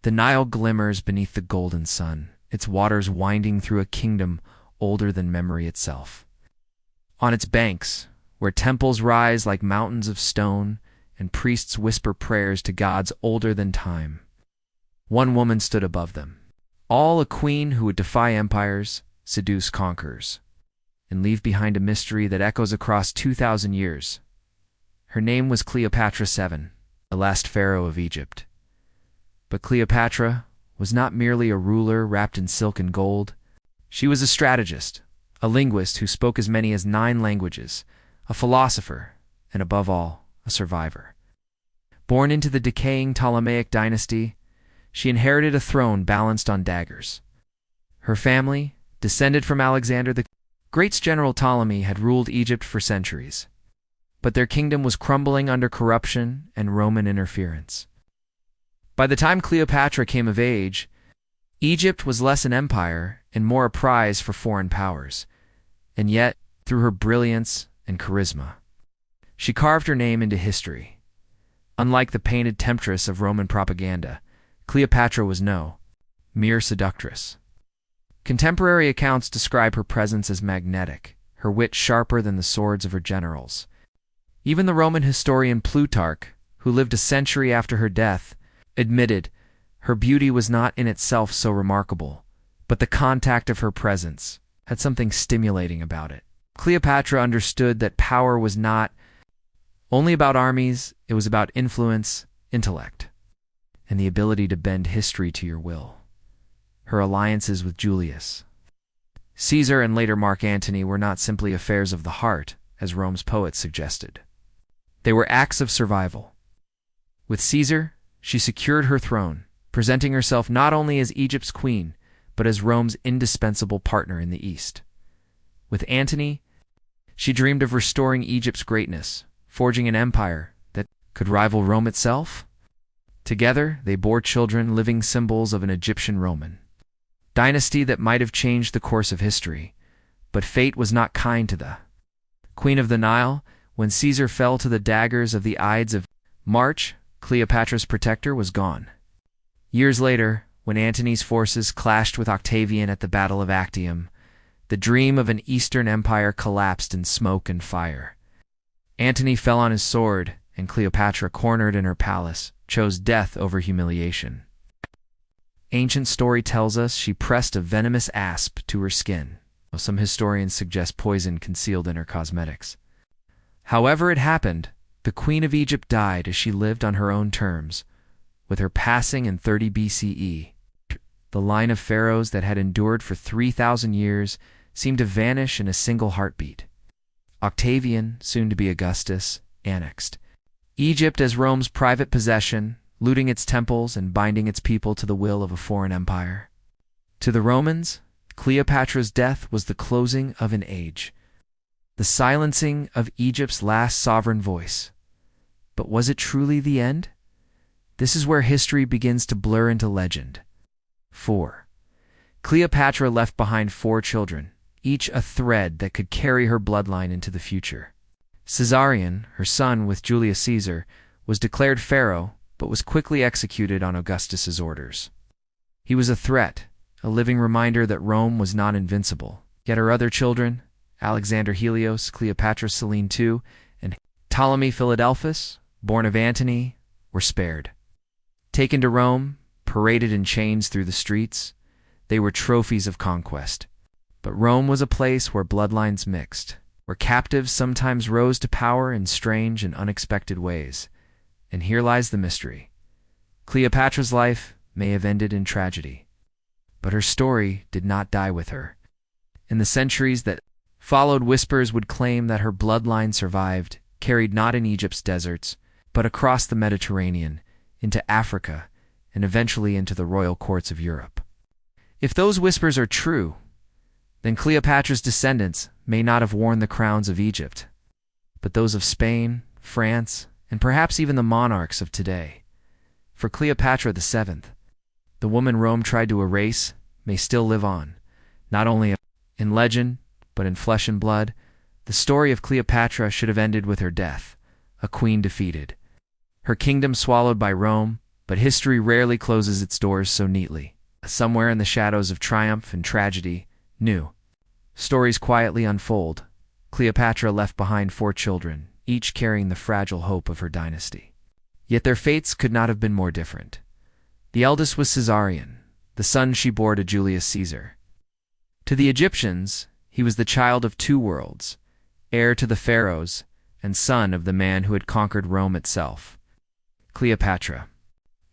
The Nile glimmers beneath the golden sun, its waters winding through a kingdom older than memory itself. On its banks, where temples rise like mountains of stone and priests whisper prayers to gods older than time, one woman stood above them, all a queen who would defy empires, seduce conquerors, and leave behind a mystery that echoes across 2,000 years. Her name was Cleopatra VII, the last pharaoh of Egypt. But Cleopatra was not merely a ruler wrapped in silk and gold. She was a strategist, a linguist who spoke as many as 9 languages, a philosopher, and above all, a survivor. Born into the decaying Ptolemaic dynasty, she inherited a throne balanced on daggers. Her family, descended from Alexander the Great's general Ptolemy, had ruled Egypt for centuries. But their kingdom was crumbling under corruption and Roman interference. By the time Cleopatra came of age, Egypt was less an empire and more a prize for foreign powers. And yet, through her brilliance and charisma, she carved her name into history. Unlike the painted temptress of Roman propaganda, Cleopatra was no mere seductress. Contemporary accounts describe her presence as magnetic, her wit sharper than the swords of her generals. Even the Roman historian Plutarch, who lived a century after her death, admitted her beauty was not in itself so remarkable, but the contact of her presence had something stimulating about it. Cleopatra understood that power was not only about armies, it was about influence, intellect, and the ability to bend history to your will. Her alliances with Julius Caesar and later Mark Antony were not simply affairs of the heart, as Rome's poets suggested. They were acts of survival. With Caesar, she secured her throne, presenting herself not only as Egypt's queen, but as Rome's indispensable partner in the East. With Antony, she dreamed of restoring Egypt's greatness, forging an empire that could rival Rome itself. Together, they bore children, living symbols of an Egyptian Roman dynasty that might have changed the course of history. But fate was not kind to the Queen of the Nile. When Caesar fell to the daggers of the Ides of March, Cleopatra's protector was gone. Years later, when Antony's forces clashed with Octavian at the Battle of Actium, the dream of an Eastern empire collapsed in smoke and fire. Antony fell on his sword, and Cleopatra, cornered in her palace, chose death over humiliation. Ancient story tells us she pressed a venomous asp to her skin, though some historians suggest poison concealed in her cosmetics. However it happened, the Queen of Egypt died as she lived on her own terms. With her passing in 30 BCE, the line of pharaohs that had endured for 3,000 years seemed to vanish in a single heartbeat. Octavian, soon to be Augustus, annexed Egypt as Rome's private possession, looting its temples and binding its people to the will of a foreign empire. To the Romans, Cleopatra's death was the closing of an age, the silencing of Egypt's last sovereign voice. But was it truly the end? This is where history begins to blur into legend. 4. Cleopatra left behind 4 children, each a thread that could carry her bloodline into the future. Caesarion, her son with Julius Caesar, was declared pharaoh, but was quickly executed on Augustus's orders. He was a threat, a living reminder that Rome was not invincible. Yet her other children, Alexander Helios, Cleopatra Selene II, and Ptolemy Philadelphus, born of Antony, were spared. Taken to Rome, paraded in chains through the streets, they were trophies of conquest. But Rome was a place where bloodlines mixed, where captives sometimes rose to power in strange and unexpected ways. And here lies the mystery. Cleopatra's life may have ended in tragedy, but her story did not die with her. In the centuries that followed, whispers would claim that her bloodline survived, carried not in Egypt's deserts, but across the Mediterranean, into Africa, and eventually into the royal courts of Europe. If those whispers are true, then Cleopatra's descendants may not have worn the crowns of Egypt, but those of Spain, France, and perhaps even the monarchs of today. For Cleopatra VII, the woman Rome tried to erase may still live on, not only in legend, but in flesh and blood. The story of Cleopatra should have ended with her death, a queen defeated, her kingdom swallowed by Rome, But history rarely closes its doors so neatly. Somewhere in the shadows of triumph and tragedy, new stories quietly unfold. Cleopatra left behind 4 children, each carrying the fragile hope of her dynasty. Yet their fates could not have been more different. The eldest was Caesarion, the son she bore to Julius Caesar. To the Egyptians, he was the child of 2 worlds, heir to the pharaohs, and son of the man who had conquered Rome itself. Cleopatra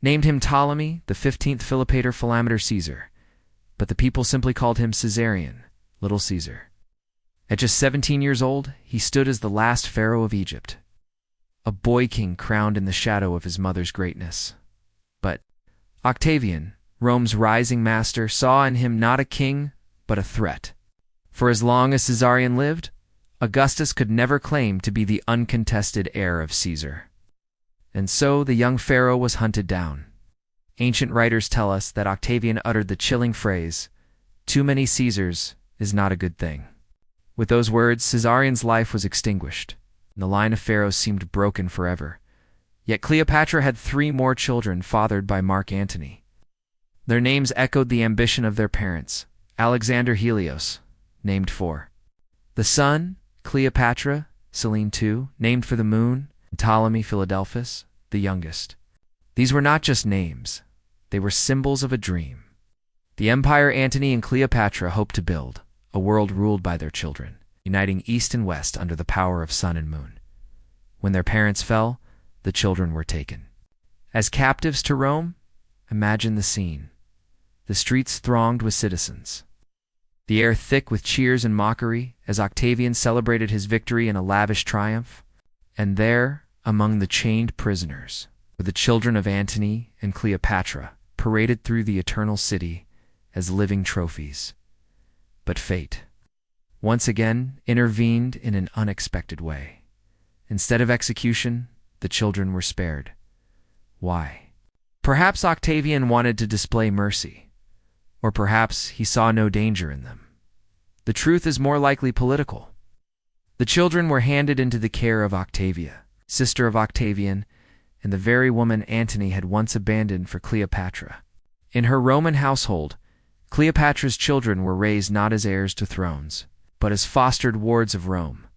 named him Ptolemy, the 15th Philopator Philometor Caesar, but the people simply called him Caesarion, Little Caesar. At just 17 years old, he stood as the last pharaoh of Egypt, a boy king crowned in the shadow of his mother's greatness. But Octavian, Rome's rising master, saw in him not a king, but a threat. For as long as Caesarion lived, Augustus could never claim to be the uncontested heir of Caesar. And so the young pharaoh was hunted down. Ancient writers tell us that Octavian uttered the chilling phrase, "Too many Caesars is not a good thing." With those words, Caesarion's life was extinguished, and the line of pharaohs seemed broken forever. Yet Cleopatra had 3 more children fathered by Mark Antony. Their names echoed the ambition of their parents, Alexander Helios, named for the sun, Cleopatra, Selene II, named for the moon, and Ptolemy Philadelphus, the youngest. These were not just names, they were symbols of a dream. The empire Antony and Cleopatra hoped to build, a world ruled by their children, uniting East and West under the power of sun and moon. When their parents fell, the children were taken as captives to Rome. Imagine the scene. The streets thronged with citizens, the air thick with cheers and mockery as Octavian celebrated his victory in a lavish triumph. And there, among the chained prisoners, were the children of Antony and Cleopatra, paraded through the eternal city as living trophies. But fate, once again, intervened in an unexpected way. Instead of execution, the children were spared. Why? Perhaps Octavian wanted to display mercy, or perhaps he saw no danger in them. The truth is more likely political. The children were handed into the care of Octavia, sister of Octavian, and the very woman Antony had once abandoned for Cleopatra. In her Roman household, Cleopatra's children were raised not as heirs to thrones, but as fostered wards of Rome.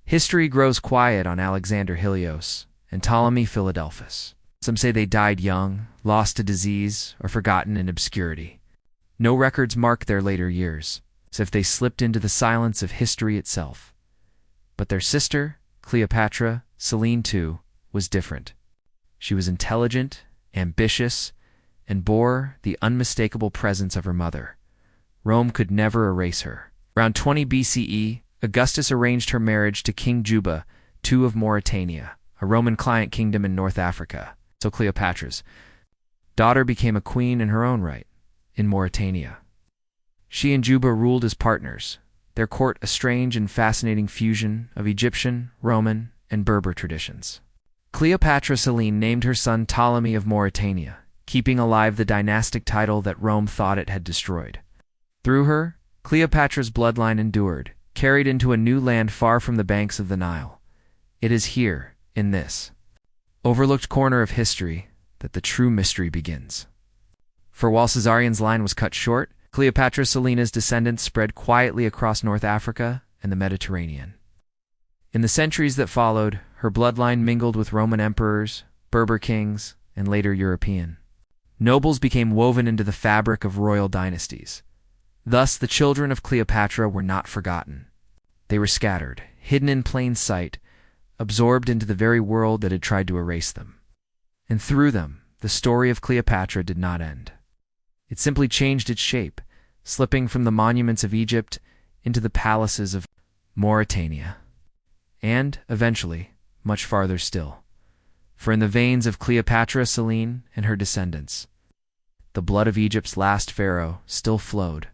History grows quiet on Alexander Helios and Ptolemy Philadelphus. Some say they died young, lost to disease, or forgotten in obscurity. No records mark their later years, as if they slipped into the silence of history itself. But their sister, Cleopatra, Selene II, was different. She was intelligent, ambitious, and bore the unmistakable presence of her mother. Rome could never erase her. Around 20 BCE, Augustus arranged her marriage to King Juba II of Mauritania, a Roman client kingdom in North Africa. So Cleopatra's daughter became a queen in her own right, in Mauritania. She and Juba ruled as partners, their court a strange and fascinating fusion of Egyptian, Roman, and Berber traditions. Cleopatra Selene named her son Ptolemy of Mauritania, keeping alive the dynastic title that Rome thought it had destroyed. Through her, Cleopatra's bloodline endured, carried into a new land far from the banks of the Nile. It is here, in this overlooked corner of history, that the true mystery begins. For while Caesarion's line was cut short, Cleopatra Selena's descendants spread quietly across North Africa and the Mediterranean. In the centuries that followed, her bloodline mingled with Roman emperors, Berber kings, and later European nobles became woven into the fabric of royal dynasties. Thus, the children of Cleopatra were not forgotten. They were scattered, hidden in plain sight, absorbed into the very world that had tried to erase them. And through them, the story of Cleopatra did not end. It simply changed its shape, slipping from the monuments of Egypt into the palaces of Mauritania, and, eventually, much farther still. For in the veins of Cleopatra Selene and her descendants, the blood of Egypt's last pharaoh still flowed,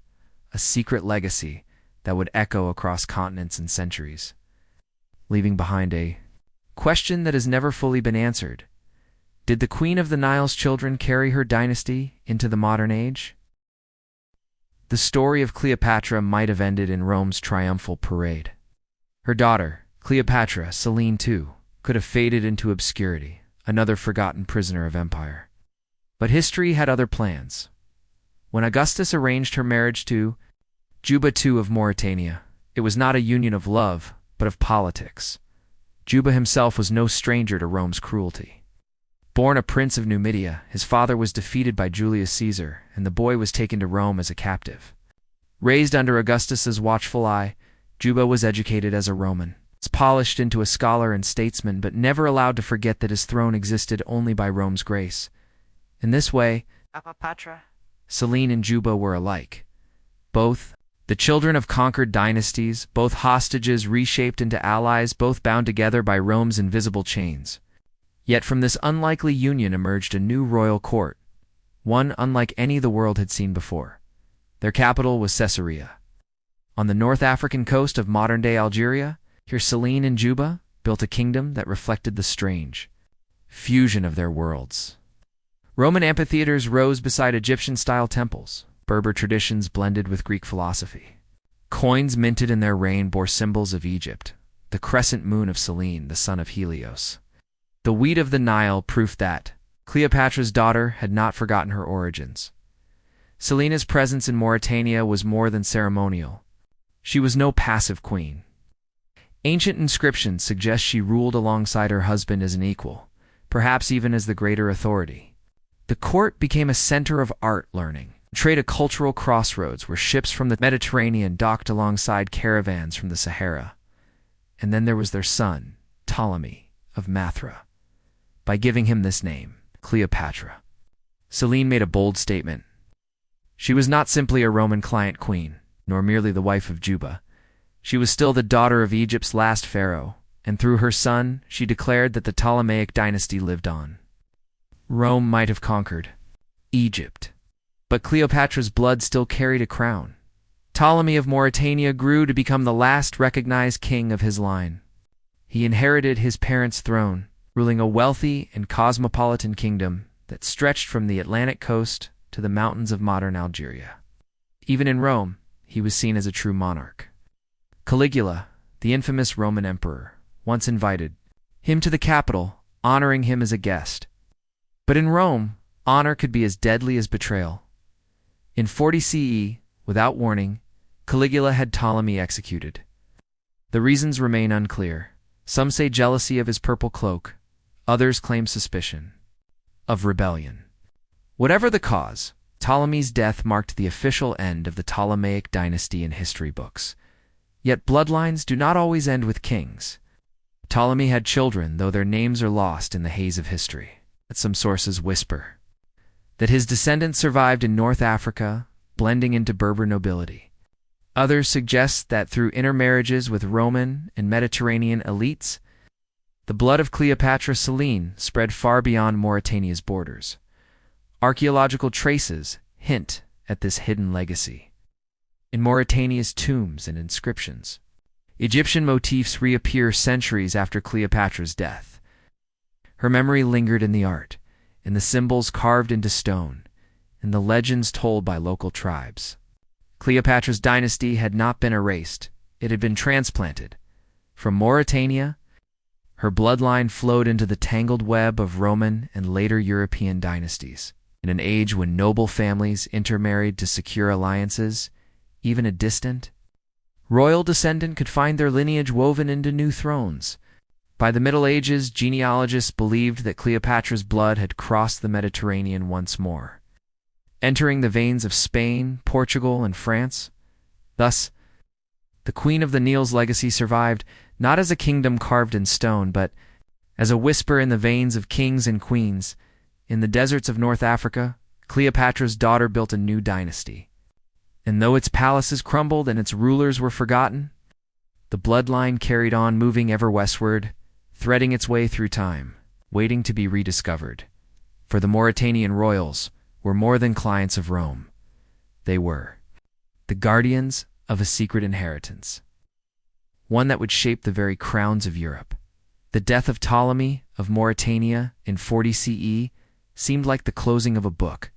a secret legacy that would echo across continents and centuries, leaving behind a question that has never fully been answered. Did the Queen of the Nile's children carry her dynasty into the modern age? The story of Cleopatra might have ended in Rome's triumphal parade. Her daughter, Cleopatra Selene II, could have faded into obscurity, another forgotten prisoner of empire. But history had other plans. When Augustus arranged her marriage to Juba II of Mauritania, it was not a union of love, but of politics. Juba himself was no stranger to Rome's cruelty. Born a prince of Numidia, his father was defeated by Julius Caesar, and the boy was taken to Rome as a captive. Raised under Augustus's watchful eye, Juba was educated as a Roman, polished into a scholar and statesman, but never allowed to forget that his throne existed only by Rome's grace. In this way, Selene and Juba were alike. Both the children of conquered dynasties, both hostages reshaped into allies, both bound together by Rome's invisible chains. Yet from this unlikely union emerged a new royal court, one unlike any the world had seen before. Their capital was Caesarea. On the North African coast of modern-day Algeria, here Selene and Juba built a kingdom that reflected the strange fusion of their worlds. Roman amphitheaters rose beside Egyptian-style temples. Berber traditions blended with Greek philosophy. Coins minted in their reign bore symbols of Egypt, the crescent moon of Selene, the son of Helios. The weed of the Nile proof that Cleopatra's daughter had not forgotten her origins. Selene's presence in Mauritania was more than ceremonial. She was no passive queen. Ancient inscriptions suggest she ruled alongside her husband as an equal, perhaps even as the greater authority. The court became a center of art learning, trade a cultural crossroads where ships from the Mediterranean docked alongside caravans from the Sahara. And then there was their son, Ptolemy of Mathra. By giving him this name, Cleopatra, Selene made a bold statement. She was not simply a Roman client queen, nor merely the wife of Juba. She was still the daughter of Egypt's last pharaoh, and through her son, she declared that the Ptolemaic dynasty lived on. Rome might have conquered Egypt, but Cleopatra's blood still carried a crown. Ptolemy of Mauritania grew to become the last recognized king of his line. He inherited his parents' throne, ruling a wealthy and cosmopolitan kingdom that stretched from the Atlantic coast to the mountains of modern Algeria. Even in Rome, he was seen as a true monarch. Caligula, the infamous Roman emperor, once invited him to the capital, honoring him as a guest. But in Rome, honor could be as deadly as betrayal. In 40 CE, without warning, Caligula had Ptolemy executed. The reasons remain unclear. Some say jealousy of his purple cloak, others claim suspicion of rebellion. Whatever the cause, Ptolemy's death marked the official end of the Ptolemaic dynasty in history books. Yet bloodlines do not always end with kings. Ptolemy had children, though their names are lost in the haze of history. Some sources whisper that his descendants survived in North Africa, blending into Berber nobility. Others suggest that through intermarriages with Roman and Mediterranean elites, the blood of Cleopatra Selene spread far beyond Mauritania's borders. Archaeological traces hint at this hidden legacy. In Mauritania's tombs and inscriptions, Egyptian motifs reappear centuries after Cleopatra's death. Her memory lingered in the art, in the symbols carved into stone, in the legends told by local tribes. Cleopatra's dynasty had not been erased, it had been transplanted. From Mauritania, her bloodline flowed into the tangled web of Roman and later European dynasties. In an age when noble families intermarried to secure alliances, even a distant royal descendant could find their lineage woven into new thrones. By the Middle Ages, genealogists believed that Cleopatra's blood had crossed the Mediterranean once more, entering the veins of Spain, Portugal, and France. Thus, the Queen of the Nile's legacy survived not as a kingdom carved in stone, but as a whisper in the veins of kings and queens. In the deserts of North Africa, Cleopatra's daughter built a new dynasty. And though its palaces crumbled and its rulers were forgotten, the bloodline carried on, moving ever westward, threading its way through time, waiting to be rediscovered. For the Mauritanian royals were more than clients of Rome. They were the guardians of a secret inheritance, one that would shape the very crowns of Europe. The death of Ptolemy of Mauritania in 40 CE seemed like the closing of a book,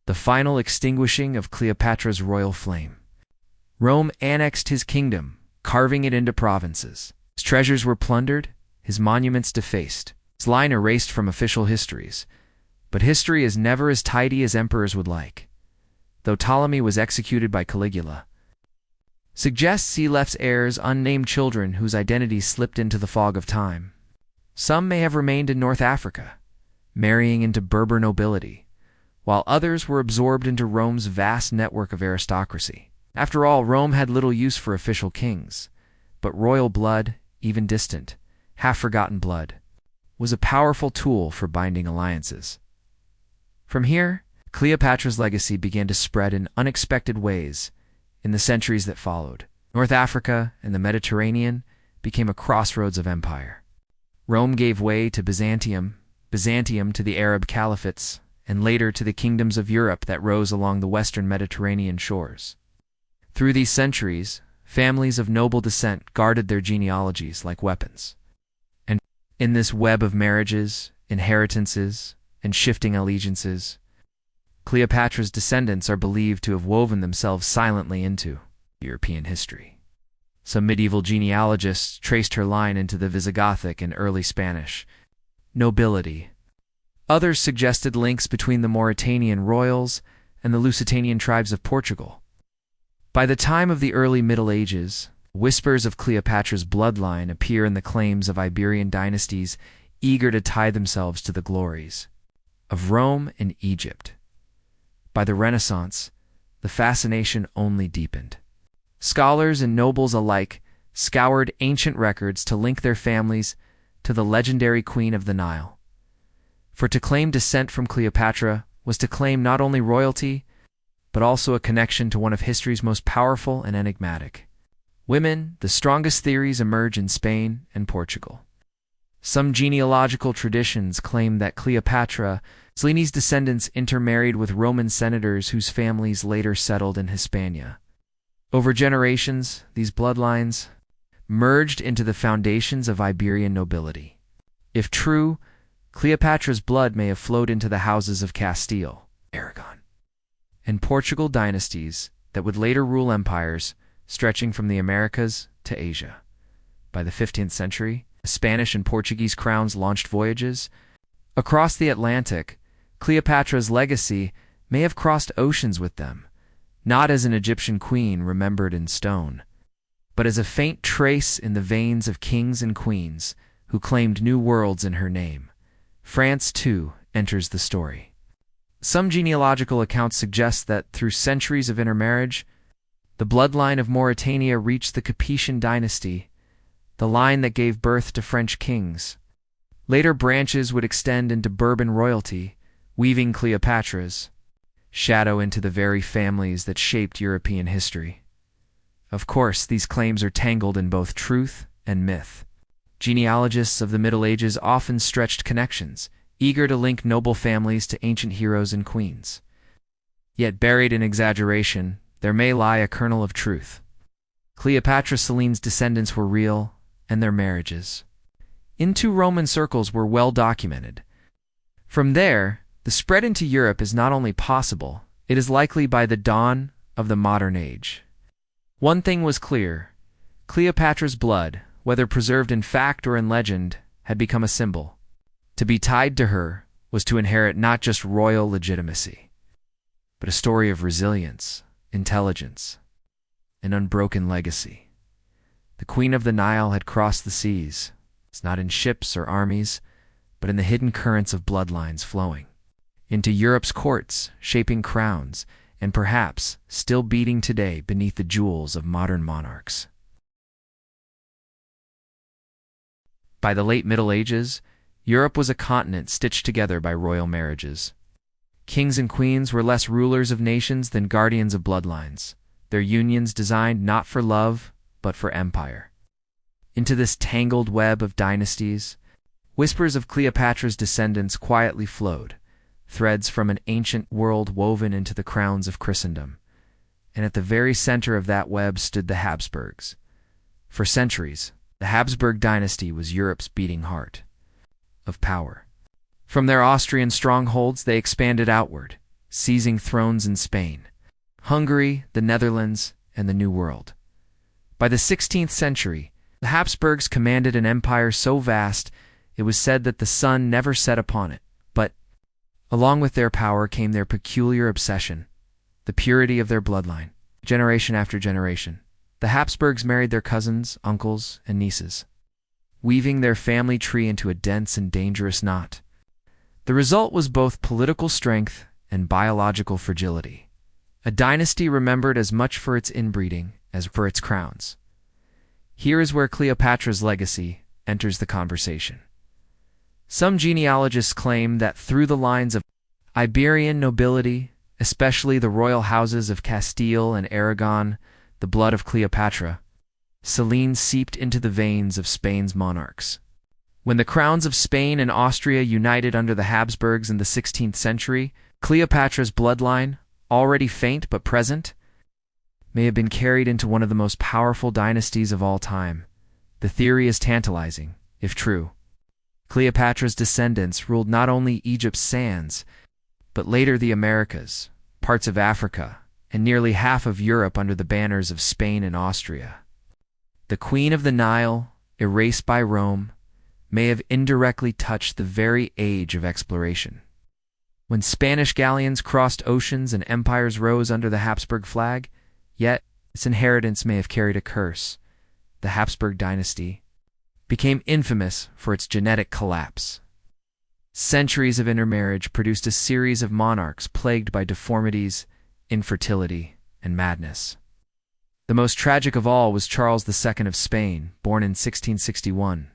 the final extinguishing of Cleopatra's royal flame. Rome annexed his kingdom, carving it into provinces. His treasures were plundered, his monuments defaced, his line erased from official histories. But history is never as tidy as emperors would like. Though Ptolemy was executed by Caligula, suggests he left heirs unnamed children whose identities slipped into the fog of time. Some may have remained in North Africa, marrying into Berber nobility, while others were absorbed into Rome's vast network of aristocracy. After all, Rome had little use for official kings, but royal blood, even distant, half-forgotten blood, was a powerful tool for binding alliances. From here, Cleopatra's legacy began to spread in unexpected ways in the centuries that followed. North Africa and the Mediterranean became a crossroads of empire. Rome gave way to Byzantium, Byzantium to the Arab caliphates, and later to the kingdoms of Europe that rose along the western Mediterranean shores. Through these centuries, families of noble descent guarded their genealogies like weapons. And in this web of marriages, inheritances, and shifting allegiances, Cleopatra's descendants are believed to have woven themselves silently into European history. Some medieval genealogists traced her line into the Visigothic and early Spanish nobility. Others suggested links between the Mauritanian royals and the Lusitanian tribes of Portugal. By the time of the early Middle Ages, whispers of Cleopatra's bloodline appear in the claims of Iberian dynasties eager to tie themselves to the glories of Rome and Egypt. By the Renaissance, the fascination only deepened. Scholars and nobles alike scoured ancient records to link their families to the legendary Queen of the Nile. For to claim descent from Cleopatra was to claim not only royalty, but also a connection to one of history's most powerful and enigmatic women. The strongest theories emerge in Spain and Portugal. Some genealogical traditions claim that Cleopatra's descendants intermarried with Roman senators whose families later settled in Hispania. Over generations, these bloodlines merged into the foundations of Iberian nobility. If true, Cleopatra's blood may have flowed into the houses of Castile, Aragon, and Portugal dynasties that would later rule empires stretching from the Americas to Asia. By the 15th century, Spanish and Portuguese crowns launched voyages across the Atlantic. Cleopatra's legacy may have crossed oceans with them, not as an Egyptian queen remembered in stone, but as a faint trace in the veins of kings and queens who claimed new worlds in her name. France, too, enters the story. Some genealogical accounts suggest that through centuries of intermarriage, the bloodline of Mauritania reached the Capetian dynasty, the line that gave birth to French kings. Later branches would extend into Bourbon royalty, weaving Cleopatra's shadow into the very families that shaped European history. Of course, these claims are tangled in both truth and myth. Genealogists of the Middle Ages often stretched connections, eager to link noble families to ancient heroes and queens. Yet buried in exaggeration, there may lie a kernel of truth. Cleopatra Celine's descendants were real, and their marriages into Roman circles were well documented. From there, the spread into Europe is not only possible, it is likely by the dawn of the modern age. One thing was clear: Cleopatra's blood, whether preserved in fact or in legend, had become a symbol. To be tied to her was to inherit not just royal legitimacy, but a story of resilience, intelligence, an unbroken legacy. The Queen of the Nile had crossed the seas. It's not in ships or armies, but in the hidden currents of bloodlines flowing into Europe's courts, shaping crowns, and perhaps still beating today beneath the jewels of modern monarchs. By the late Middle Ages, Europe was a continent stitched together by royal marriages. Kings and queens were less rulers of nations than guardians of bloodlines, their unions designed not for love, but for empire. Into this tangled web of dynasties, whispers of Cleopatra's descendants quietly flowed, threads from an ancient world woven into the crowns of Christendom. And at the very center of that web stood the Habsburgs. For centuries, the Habsburg dynasty was Europe's beating heart of power. From their Austrian strongholds, they expanded outward, seizing thrones in Spain, Hungary, the Netherlands, and the New World. By the 16th century, the Habsburgs commanded an empire so vast it was said that the sun never set upon it. But Along with their power came their peculiar obsession, the purity of their bloodline. Generation after generation, the Habsburgs married their cousins, uncles, and nieces, weaving their family tree into a dense and dangerous knot. The result was both political strength and biological fragility, a dynasty remembered as much for its inbreeding as for its crowns. Here is where Cleopatra's legacy enters the conversation. Some genealogists claim that through the lines of Iberian nobility, especially the royal houses of Castile and Aragon, the blood of Cleopatra, Selene seeped into the veins of Spain's monarchs. When the crowns of Spain and Austria united under the Habsburgs in the 16th century, Cleopatra's bloodline, already faint but present, may have been carried into one of the most powerful dynasties of all time. The theory is tantalizing, if true. Cleopatra's descendants ruled not only Egypt's sands, but later the Americas, parts of Africa, and nearly half of Europe under the banners of Spain and Austria. The Queen of the Nile, erased by Rome, may have indirectly touched the very age of exploration. When Spanish galleons crossed oceans and empires rose under the Habsburg flag, yet its inheritance may have carried a curse. The Habsburg dynasty became infamous for its genetic collapse. Centuries of intermarriage produced a series of monarchs plagued by deformities, infertility, and madness. The most tragic of all was Charles II of Spain, born in 1661.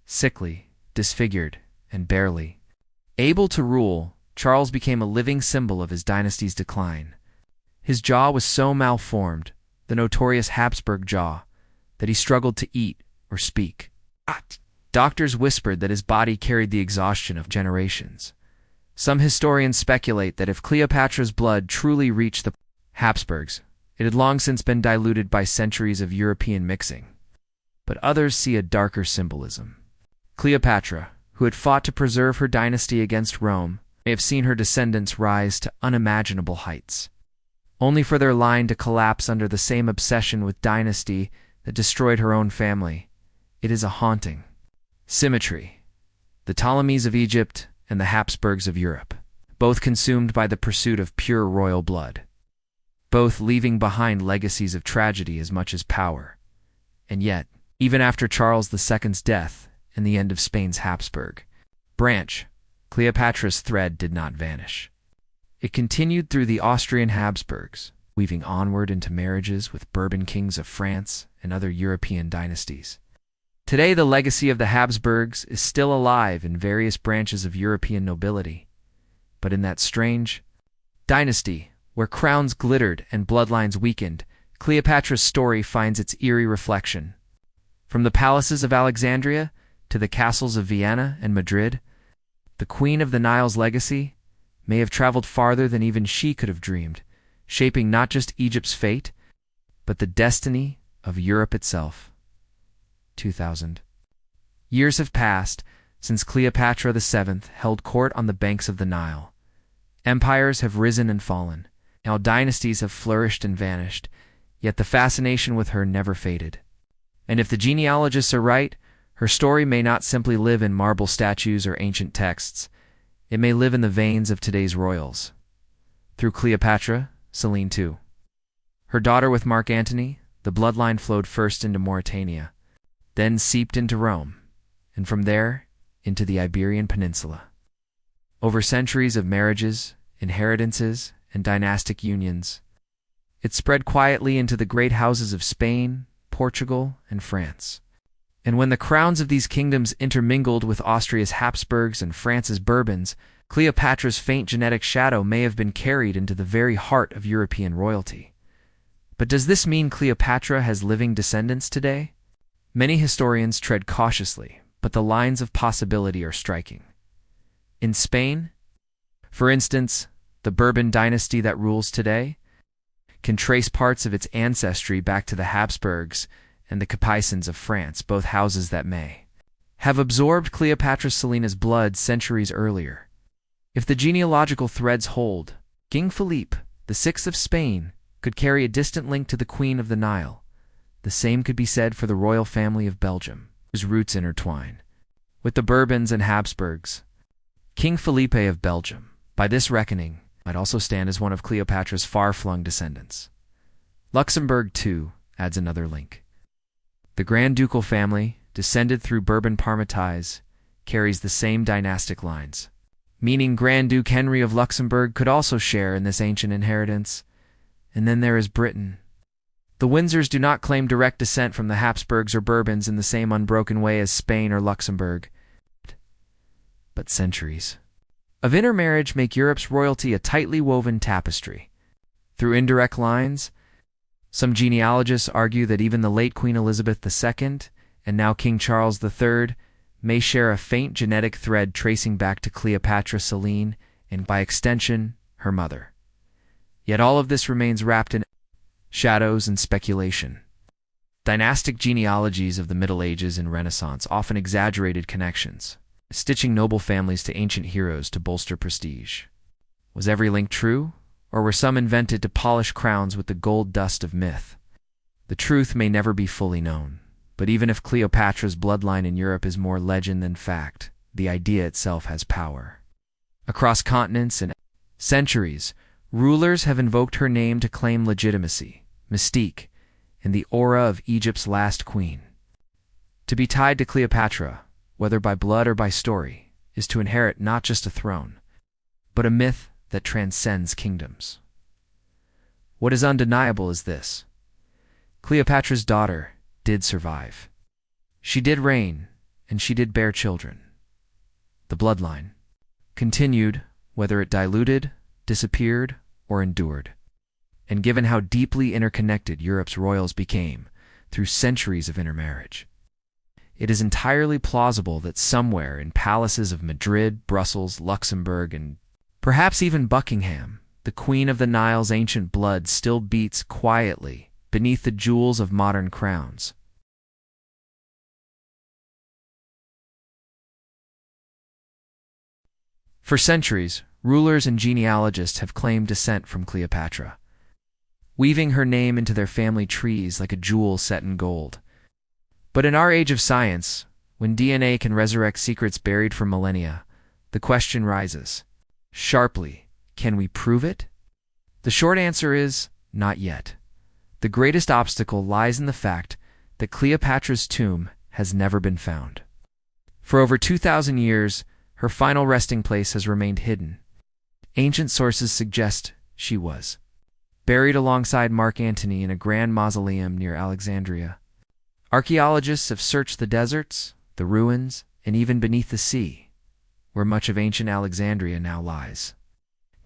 Sickly, disfigured, and barely able to rule, Charles became a living symbol of his dynasty's decline. His jaw was so malformed, the notorious Habsburg jaw, that he struggled to eat or speak. Doctors whispered that his body carried the exhaustion of generations. Some historians speculate that if Cleopatra's blood truly reached the Habsburgs, it had long since been diluted by centuries of European mixing. But others see a darker symbolism. Cleopatra, who had fought to preserve her dynasty against Rome, may have seen her descendants rise to unimaginable heights, only for their line to collapse under the same obsession with dynasty that destroyed her own family. It is a haunting symmetry. The Ptolemies of Egypt and the Habsburgs of Europe, both consumed by the pursuit of pure royal blood, both leaving behind legacies of tragedy as much as power. And yet, even after Charles II's death and the end of Spain's Habsburg branch, Cleopatra's thread did not vanish. It continued through the Austrian Habsburgs, weaving onward into marriages with Bourbon kings of France and other European dynasties. Today, the legacy of the Habsburgs is still alive in various branches of European nobility. But in that strange dynasty, where crowns glittered and bloodlines weakened, Cleopatra's story finds its eerie reflection. From the palaces of Alexandria to the castles of Vienna and Madrid, the Queen of the Nile's legacy may have traveled farther than even she could have dreamed, shaping not just Egypt's fate, but the destiny of Europe itself. 2000. Years have passed since Cleopatra VII held court on the banks of the Nile. Empires have risen and fallen, now dynasties have flourished and vanished, yet the fascination with her never faded. And if the genealogists are right, her story may not simply live in marble statues or ancient texts. It may live in the veins of today's royals. Through Cleopatra, Selene too. Her daughter with Mark Antony, the bloodline flowed first into Mauritania, then seeped into Rome, and from there into the Iberian Peninsula. Over centuries of marriages, inheritances, and dynastic unions, it spread quietly into the great houses of Spain, Portugal, and France. And when the crowns of these kingdoms intermingled with Austria's Habsburgs and France's Bourbons, Cleopatra's faint genetic shadow may have been carried into the very heart of European royalty. But does this mean Cleopatra has living descendants today? Many historians tread cautiously, but the lines of possibility are striking. In Spain, for instance, the Bourbon dynasty that rules today can trace parts of its ancestry back to the Habsburgs and the Capicans of France, both houses that may have absorbed Cleopatra Selena's blood centuries earlier. If the genealogical threads hold, King Philippe VI of Spain could carry a distant link to the Queen of the Nile. The same could be said for the royal family of Belgium, whose roots intertwine with the Bourbons and Habsburgs. King Felipe of Belgium, By this reckoning, might also stand as one of Cleopatra's far-flung descendants. Luxembourg, too, adds another link. The Grand Ducal family, descended through Bourbon-Parma ties, carries the same dynastic lines, meaning Grand Duke Henry of Luxembourg could also share in this ancient inheritance. And then there is Britain. The Windsors do not claim direct descent from the Habsburgs or Bourbons in the same unbroken way as Spain or Luxembourg, but centuries of intermarriage make Europe's royalty a tightly woven tapestry. Through indirect lines, some genealogists argue that even the late Queen Elizabeth II and now King Charles III may share a faint genetic thread tracing back to Cleopatra Selene and, by extension, her mother. Yet all of this remains wrapped in shadows and speculation. Dynastic genealogies of the Middle Ages and Renaissance often exaggerated connections, stitching noble families to ancient heroes to bolster prestige. Was every link true, or were some invented to polish crowns with the gold dust of myth? The truth may never be fully known, but even if Cleopatra's bloodline in Europe is more legend than fact, the idea itself has power. Across continents and centuries, rulers have invoked her name to claim legitimacy, mystique, and the aura of Egypt's last queen. To be tied to Cleopatra, whether by blood or by story, is to inherit not just a throne, but a myth that transcends kingdoms. What is undeniable is this: Cleopatra's daughter did survive. She did reign, and she did bear children. The bloodline continued, whether it diluted, disappeared, or endured. And given how deeply interconnected Europe's royals became through centuries of intermarriage, it is entirely plausible that somewhere in palaces of Madrid, Brussels, Luxembourg, and perhaps even Buckingham, the Queen of the Nile's ancient blood still beats quietly beneath the jewels of modern crowns. For centuries, rulers and genealogists have claimed descent from Cleopatra, weaving her name into their family trees like a jewel set in gold. But in our age of science, when DNA can resurrect secrets buried for millennia, the question rises sharply: can we prove it? The short answer is not yet. The greatest obstacle lies in the fact that Cleopatra's tomb has never been found. For over 2,000 years, her final resting place has remained hidden. Ancient sources suggest she was buried alongside Mark Antony in a grand mausoleum near Alexandria. Archaeologists have searched the deserts, the ruins, and even beneath the sea, where much of ancient Alexandria now lies.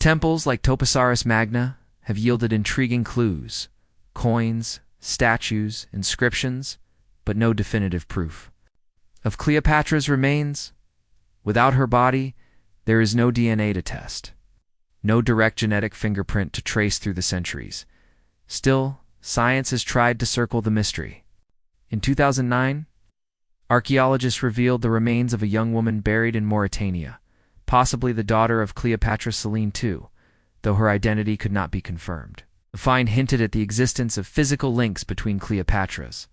Temples like Toposaurus Magna have yielded intriguing clues: coins, statues, inscriptions, but no definitive proof. Of Cleopatra's remains, without her body, there is no DNA to test, no direct genetic fingerprint to trace through the centuries. Still, science has tried to circle the mystery. In 2009, archaeologists revealed the remains of a young woman buried in Mauritania, possibly the daughter of Cleopatra Selene II, though her identity could not be confirmed. The find hinted at the existence of physical links between Cleopatra's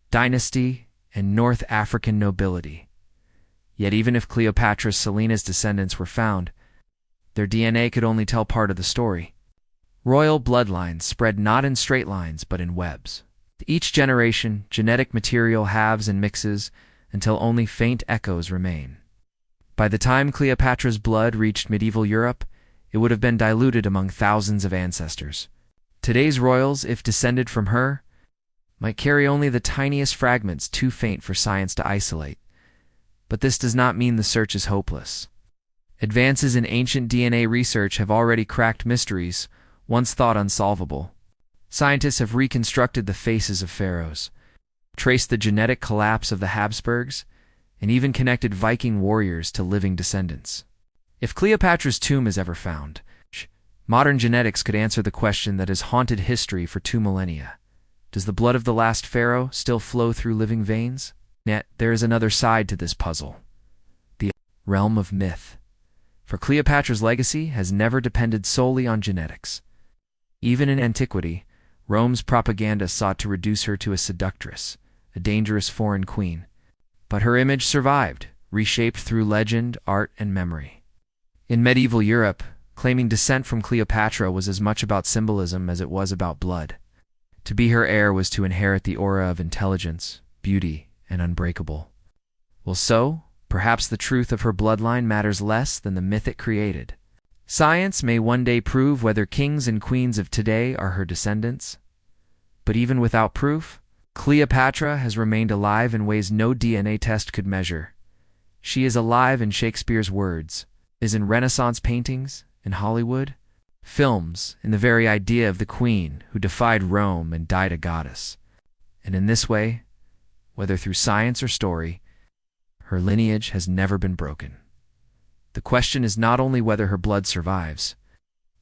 dynasty and North African nobility. Yet even if Cleopatra Selene's descendants were found, their DNA could only tell part of the story. Royal bloodlines spread not in straight lines but in webs. Each generation, genetic material halves and mixes until only faint echoes remain. By the time Cleopatra's blood reached medieval Europe, it would have been diluted among thousands of ancestors. Today's royals, if descended from her, might carry only the tiniest fragments too faint for science to isolate. But this does not mean the search is hopeless. Advances in ancient DNA research have already cracked mysteries once thought unsolvable. Scientists have reconstructed the faces of pharaohs, traced the genetic collapse of the Habsburgs, and even connected Viking warriors to living descendants. If Cleopatra's tomb is ever found, modern genetics could answer the question that has haunted history for 2 millennia. Does the blood of the last pharaoh still flow through living veins? Yet there is another side to this puzzle: the realm of myth. For Cleopatra's legacy has never depended solely on genetics. Even in antiquity, Rome's propaganda sought to reduce her to a seductress, a dangerous foreign queen. But her image survived, reshaped through legend, art, and memory. In medieval Europe, Claiming descent from Cleopatra was as much about symbolism as it was about blood. To be her heir was to inherit the aura of intelligence, beauty, and unbreakable. Well, so, perhaps the truth of her bloodline matters less than the myth it created. Science may one day prove whether kings and queens of today are her descendants. But even without proof, Cleopatra has remained alive in ways no DNA test could measure. She is alive in Shakespeare's words, is in Renaissance paintings, in Hollywood, films, in the very idea of the queen who defied Rome and died a goddess. And in this way, whether through science or story, her lineage has never been broken. The question is not only whether her blood survives.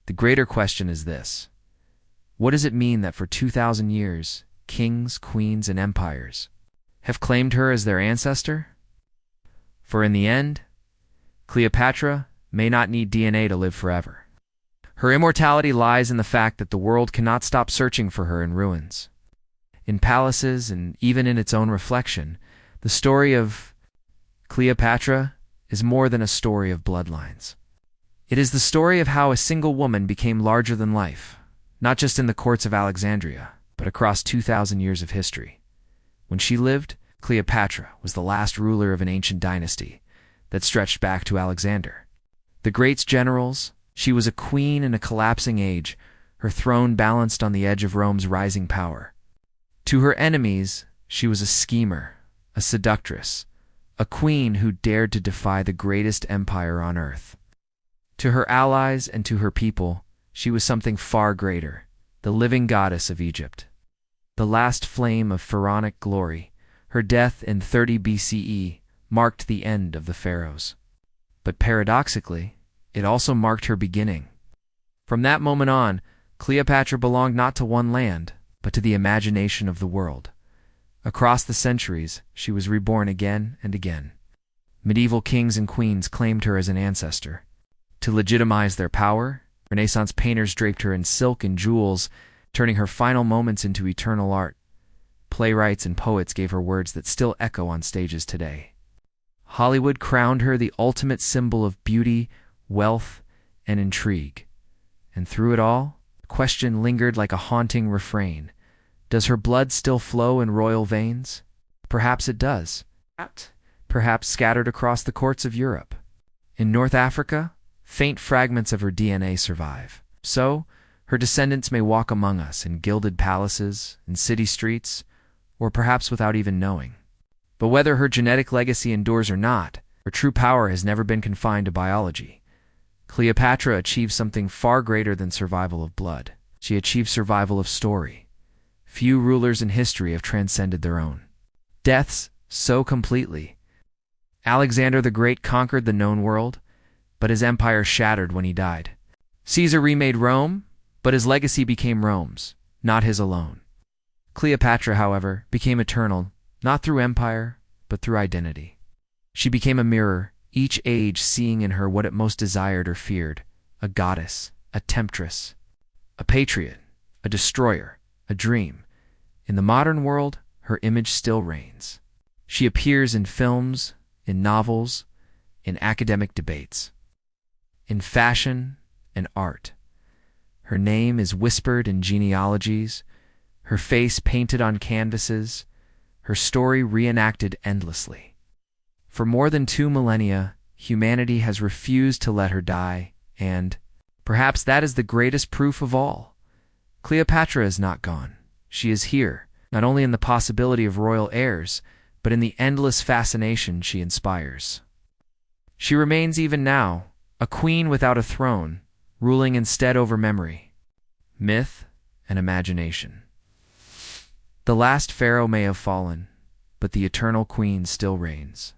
The greater question is this: what does it mean that for 2,000 years, kings, queens, and empires have claimed her as their ancestor? For in the end, Cleopatra may not need DNA to live forever. Her immortality lies in the fact that the world cannot stop searching for her in ruins. In palaces and even in its own reflection, the story of Cleopatra is more than a story of bloodlines. It is the story of how a single woman became larger than life, not just in the courts of Alexandria, but across 2,000 years of history. When she lived, Cleopatra was the last ruler of an ancient dynasty that stretched back to Alexander. The great generals, she was a queen in a collapsing age, her throne balanced on the edge of Rome's rising power. To her enemies, she was a schemer, a seductress, a queen who dared to defy the greatest empire on earth. To her allies and to her people, she was something far greater, the living goddess of Egypt. The last flame of pharaonic glory, her death in 30 BCE, marked the end of the pharaohs. But paradoxically, it also marked her beginning. From that moment on, Cleopatra belonged not to one land, but to the imagination of the world. Across the centuries, she was reborn again and again. Medieval kings and queens claimed her as an ancestor. To legitimize their power, Renaissance painters draped her in silk and jewels, turning her final moments into eternal art. Playwrights and poets gave her words that still echo on stages today. Hollywood crowned her the ultimate symbol of beauty, wealth, and intrigue. And through it all, the question lingered like a haunting refrain. Does her blood still flow in royal veins? Perhaps it does. Perhaps scattered across the courts of Europe. In North Africa, faint fragments of her DNA survive. So, her descendants may walk among us in gilded palaces, in city streets, or perhaps without even knowing. But whether her genetic legacy endures or not, her true power has never been confined to biology. Cleopatra achieved something far greater than survival of blood. She achieved survival of story. Few rulers in history have transcended their own deaths so completely. Alexander the Great conquered the known world, but his empire shattered when he died. Caesar remade Rome, but his legacy became Rome's, not his alone. Cleopatra, however, became eternal, not through empire, but through identity. She became a mirror, each age seeing in her what it most desired or feared: a goddess, a temptress, a patriot, a destroyer, a dream. In the modern world, her image still reigns. She appears in films, in novels, in academic debates, in fashion and art. Her name is whispered in genealogies, her face painted on canvases, her story reenacted endlessly. For more than 2 millennia, humanity has refused to let her die, and perhaps that is the greatest proof of all. Cleopatra is not gone. She is here, not only in the possibility of royal heirs, but in the endless fascination she inspires. She remains even now, a queen without a throne, ruling instead over memory, myth, and imagination. The last pharaoh may have fallen, but the eternal queen still reigns.